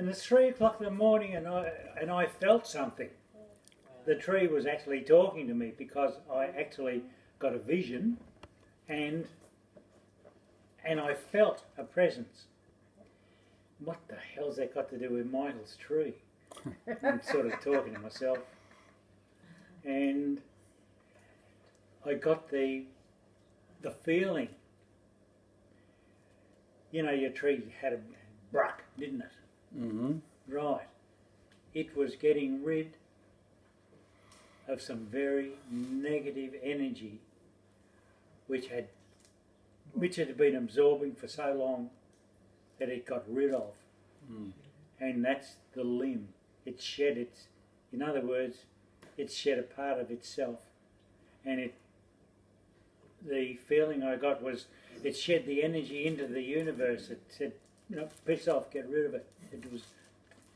And it's 3 o'clock in the morning, and I felt something. The tree was actually talking to me because I actually got a vision, and I felt a presence. What the hell's that got to do with Michael's tree? I'm sort of talking to myself, and I got the feeling. You know, your tree had a bruck, didn't it? Mm-hmm. Right. It was getting rid of some very negative energy which had been absorbing for so long that it got rid of. Mm. And that's the limb. It shed its, in other words, it shed a part of itself. And the feeling I got was it shed the energy into the universe. It said, you know, piss off, get rid of it. It was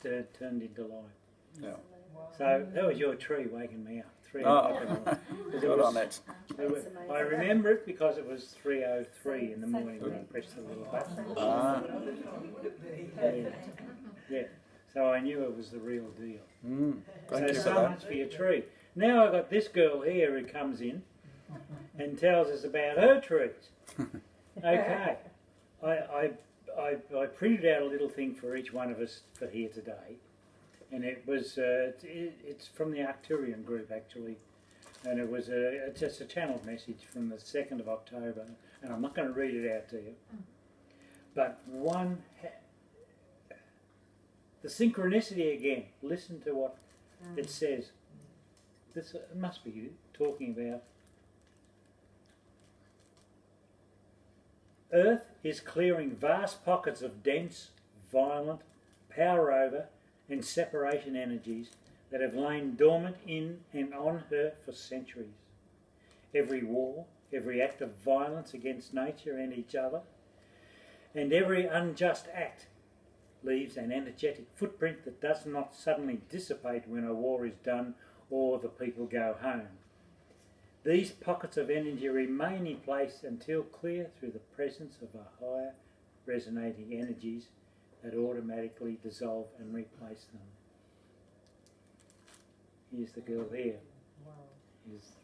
turned into light. Yeah. So that was your tree waking me up. 3 Oh. o'clock in the morning. 'Cause Good on that. I remember it because it was 3:03 in the morning when I pressed the little button. Ah. Yeah. So I knew it was the real deal. Mm. Thank you for so that. much for your tree. Now I've got this girl here who comes in and tells us about her trees. Okay. I printed out a little thing for each one of us for here today, and it was it's from the Arcturian group actually, and it was just a channeled message from the 2nd of October, and I'm not going to read it out to you, but the synchronicity again. Listen to what it says. This must be you talking about. Earth is clearing vast pockets of dense, violent, power over and separation energies that have lain dormant in and on her for centuries. Every war, every act of violence against nature and each other, and every unjust act leaves an energetic footprint that does not suddenly dissipate when a war is done or the people go home. These pockets of energy remain in place until clear through the presence of a higher resonating energies that automatically dissolve and replace them. Here's the girl there. He's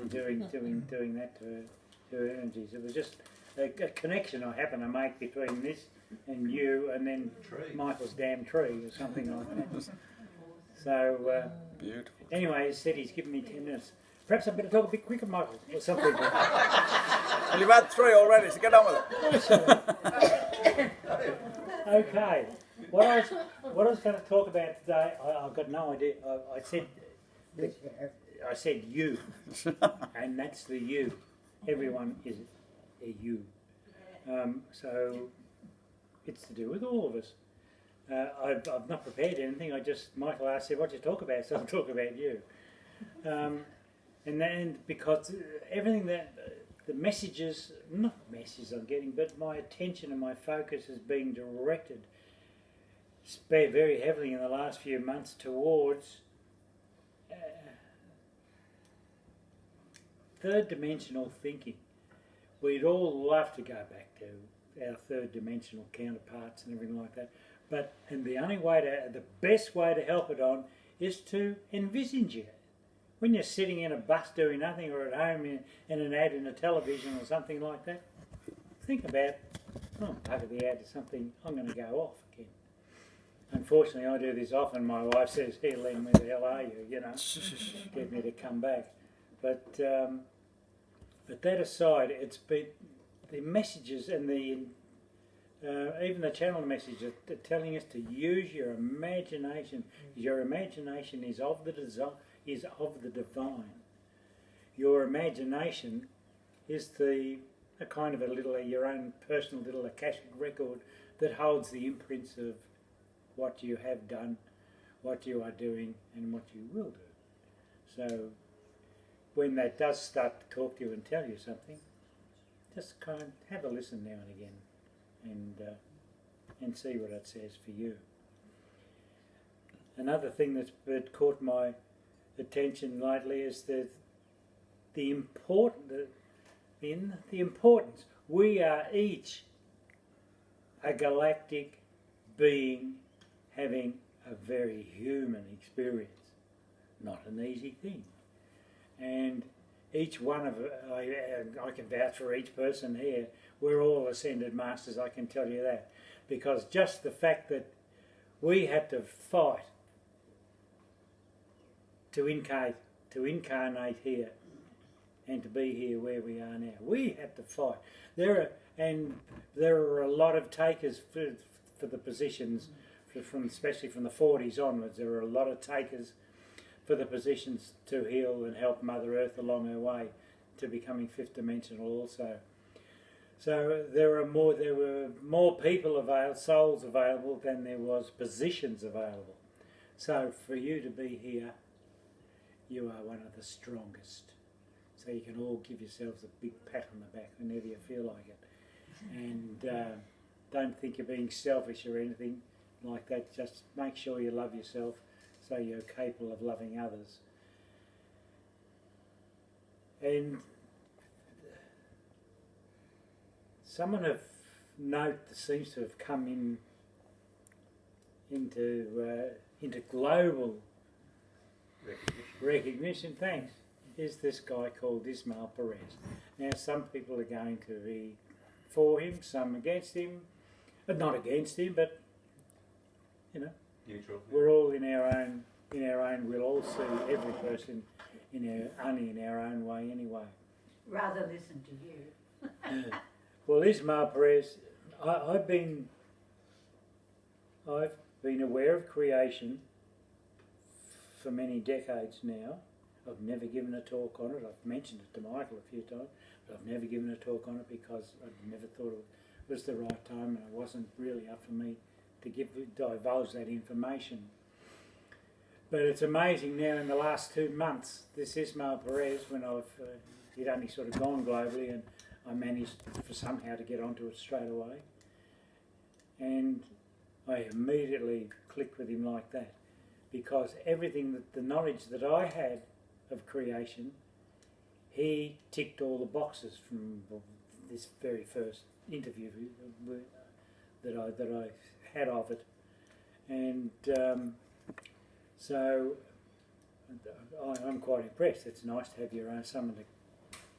doing that to her energies. It was just a connection I happened to make between this and you, and then Michael's damn tree or something like that. So Beautiful. anyway, he said he's given me 10 minutes. Perhaps I better talk a bit quicker, Michael, or something. Well, you've had 3 already, so get on with it. Okay. What I was going to talk about today, I've got no idea. I said you, and that's the you. Everyone is a you. So it's to do with all of us. I've not prepared anything. Michael asked, said, what do you talk about? So I'll talk about you. And then because everything the messages, not messages I'm getting, but my attention and my focus is being directed very heavily in the last few months towards third dimensional thinking. We'd all love to go back to our third dimensional counterparts and everything like that. The best way to help it on is to envisage it. When you're sitting in a bus doing nothing, or at home in an ad in a television or something like that, think about, bugger the ad to something, I'm going to go off again. Unfortunately, I do this often. My wife says, "Here, Len, where the hell are you?" You know, get me to come back. But that aside, it's been the messages and even the channel message are telling us to use your imagination. Your imagination is of the divine. Your imagination is a kind of your own personal little Akashic record that holds the imprints of what you have done, what you are doing, and what you will do. So when that does start to talk to you and tell you something, just kind of have a listen now and again, and see what it says for you. Another thing that's caught my attention lately is the importance. We are each a galactic being having a very human experience. Not an easy thing. And each one of I can vouch for each person here, we're all ascended masters, I can tell you that. Because just the fact that we had to fight to incarnate here and to be here where we are now. We had to fight. There are a lot of takers for the positions, especially from the 40s onwards. There are a lot of takers for the positions to heal and help Mother Earth along her way to becoming fifth dimensional also. So there were more people souls available than there was positions available. So for you to be here, you are one of the strongest. So you can all give yourselves a big pat on the back whenever you feel like it. And don't think you're being selfish or anything like that. Just make sure you love yourself so you're capable of loving others. And someone of note that seems to have come into global recognition, thanks, is this guy called Ismael Perez. Now some people are going to be for him, some against him, but not against him, but Neutral. we're all in our own. We'll all see every person only in our own way anyway. Rather listen to you. Well, Ismael Perez, I've been aware of creation for many decades now. I've never given a talk on it. I've mentioned it to Michael a few times, but I've never given a talk on it because I never thought it was the right time, and it wasn't really up for me to divulge that information. But it's amazing now in the last 2 months, this Ismael Perez, when he'd only sort of gone globally, and I managed for somehow to get onto it straight away. And I immediately clicked with him like that, because everything the knowledge that I had of creation, he ticked all the boxes from this very first interview that I had of it. And so I'm quite impressed. It's nice to have someone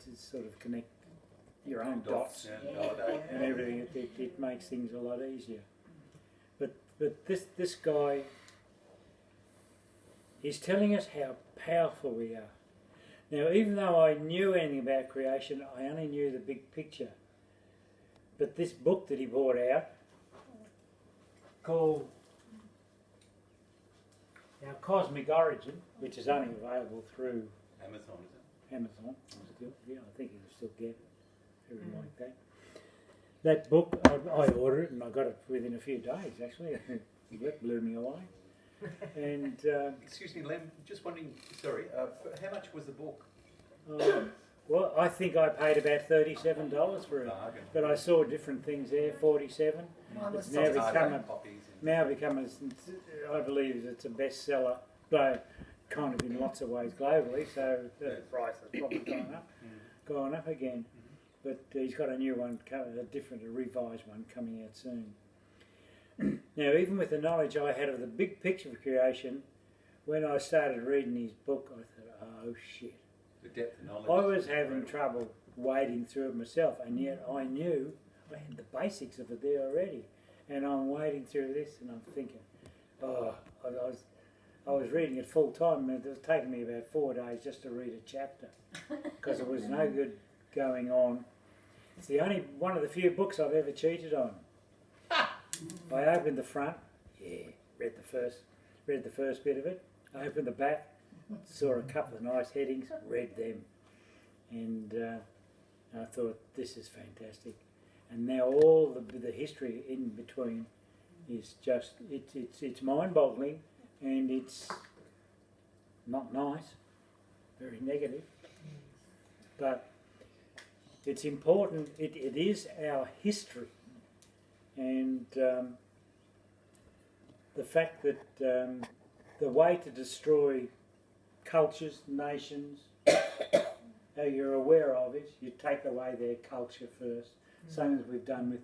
to sort of connect your own dots and everything. It makes things a lot easier. But this guy is telling us how powerful we are. Now, even though I knew anything about creation, I only knew the big picture. But this book that he brought out, called Our Cosmic Origin, which is only available through Amazon, is it? Amazon, still, yeah, I think you can still get it, everything like that. That book, I ordered it and I got it within a few days, actually. That blew me away. And Excuse me, Lem, just wondering, sorry, how much was the book? well, I think I paid about $37 for it, Bargain. but I saw different things there. $47. It's now become I believe it's a bestseller, though kind of in lots of ways globally. So the price has probably gone up again. But he's got a new one, a revised one coming out soon. Now, even with the knowledge I had of the big picture of creation, when I started reading his book, I thought, oh shit. The depth of knowledge. I was having trouble wading through it myself, and yet I knew I had the basics of it there already. And I'm wading through this, and I'm thinking, I was reading it full time, and it was taking me about 4 days just to read a chapter, because it was no good going on. It's the only one of the few books I've ever cheated on. I opened the front, read the first bit of it. I opened the back, saw a couple of nice headings, read them, and I thought, this is fantastic. And now all the history in between is just it's mind-boggling, and it's not nice, very negative, but it's important. It is our history. And the fact that the way to destroy cultures, nations, how you're aware of it, you take away their culture first. Same as we've done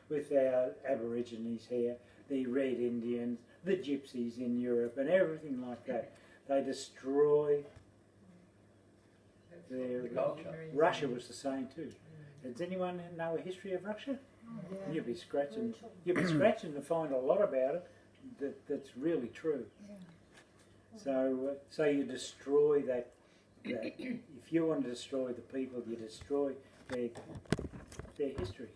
with our Aborigines here. the Red Indians, the Gypsies in Europe, and everything like that. They destroy their The culture. Russia was the same too. Does anyone know a history of Russia? You'd be scratching to find a lot about it that's really true. So you destroy that. If you want to destroy the people, you destroy their history.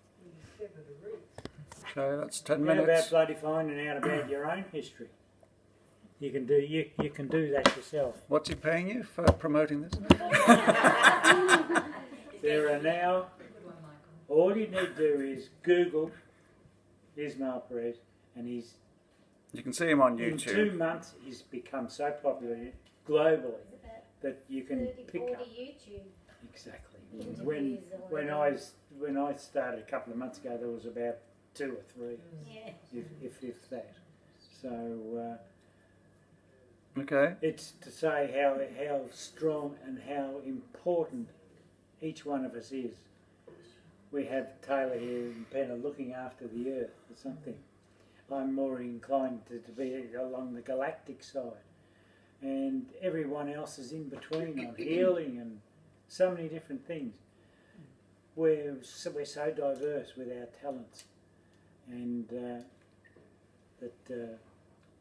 Okay, that's 10 How about minutes. bloody finding out about your own history? You can do that yourself. What's he paying you for promoting this? There are now. All you need to do is Google Ismail Perez, and he's You can see him on in 2 YouTube. months he's become so popular globally that you can 30, pick 40 up YouTube. exactly. Interviews When I started a couple of months ago, there was about 2 or 3, Yeah. if that. So Okay. it's to say how strong and how important each one of us is. We have Taylor here and Penna looking after the Earth or something. I'm more inclined to be along the galactic side. And everyone else is in between on healing and so many different things. We're so diverse with our talents, and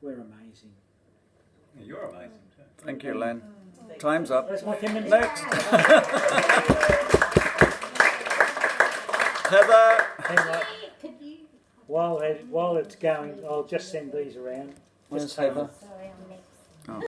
we're amazing. Yeah, you're amazing too. Thank you, Len. Time's up. That's my 10 minutes. Next. Heather. Hang on. Could you? While it's going, I'll just send these around. Where's Just take Heather? Sorry, I'm